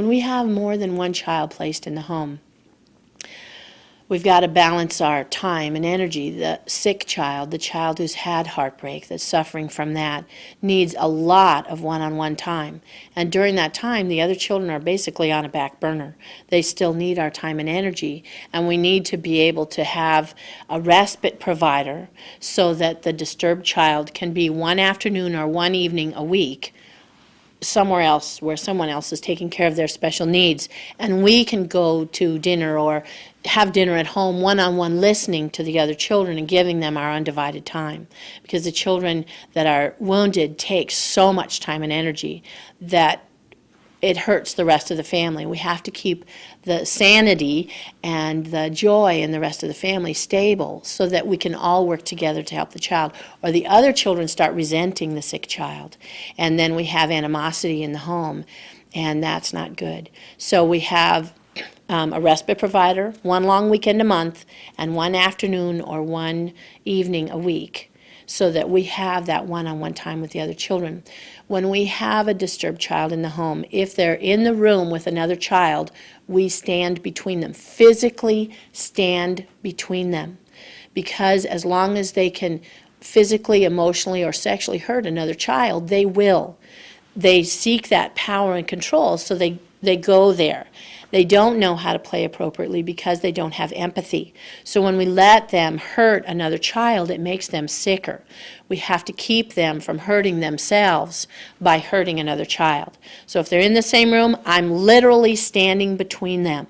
when we have more than one child placed in the home, we've got to balance our time and energy. The sick child, the child who's had heartbreak, that's suffering from that, needs a lot of one-on-one time. And during that time, the other children are basically on a back burner. They still need our time and energy, and we need to be able to have a respite provider so that the disturbed child can be one afternoon or one evening a week somewhere else where someone else is taking care of their special needs, and we can go to dinner or have dinner at home one-on-one, listening to the other children and giving them our undivided time, because the children that are wounded take so much time and energy that it hurts the rest of the family. We have to keep the sanity and the joy in the rest of the family stable so that we can all work together to help the child, or the other children start resenting the sick child, and then we have animosity in the home, and that's not good. So we have a respite provider, one long weekend a month, and one afternoon or one evening a week, so that we have that one-on-one time with the other children. When we have a disturbed child in the home, if they're in the room with another child, we stand between them, physically stand between them, because as long as they can physically, emotionally, or sexually hurt another child, they will. They seek that power and control, so they go there. They don't know how to play appropriately because they don't have empathy. So when we let them hurt another child, it makes them sicker. We have to keep them from hurting themselves by hurting another child. So if they're in the same room, I'm literally standing between them.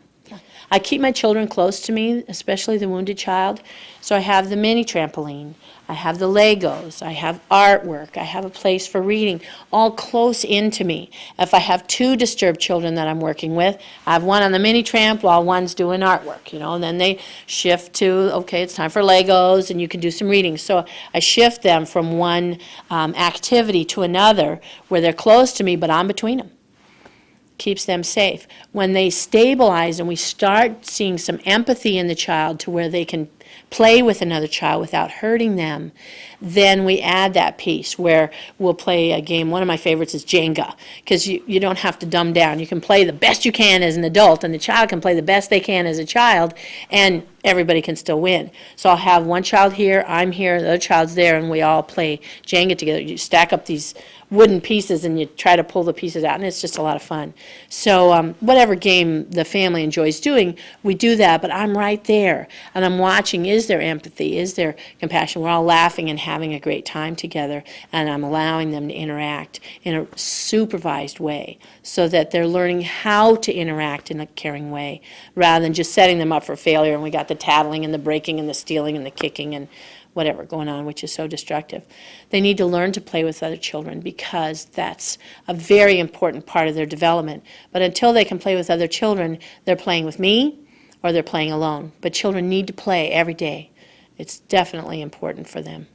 I keep my children close to me, especially the wounded child. So I have the mini trampoline, I have the Legos, I have artwork, I have a place for reading, all close into me. If I have two disturbed children that I'm working with, I have one on the mini tramp while one's doing artwork, and then they shift to, okay, it's time for Legos and you can do some reading. So I shift them from one activity to another where they're close to me, but I'm between them. Keeps them safe. When they stabilize and we start seeing some empathy in the child to where they can play with another child without hurting them, then we add that piece where we'll play a game. One of my favorites is Jenga, because you don't have to dumb down. You can play the best you can as an adult, and the child can play the best they can as a child, and everybody can still win. So I'll have one child here, I'm here, the other child's there, and we all play Jenga together. You stack up these wooden pieces and you try to pull the pieces out, and it's just a lot of fun. So whatever game the family enjoys doing, we do that, but I'm right there, and I'm watching, is there empathy, is there compassion? We're all laughing and having a great time together, and I'm allowing them to interact in a supervised way so that they're learning how to interact in a caring way, rather than just setting them up for failure, and we got the tattling and the breaking and the stealing and the kicking and whatever going on, which is so destructive. They need to learn to play with other children, because that's a very important part of their development. But until they can play with other children, they're playing with me or they're playing alone. But children need to play every day. It's definitely important for them.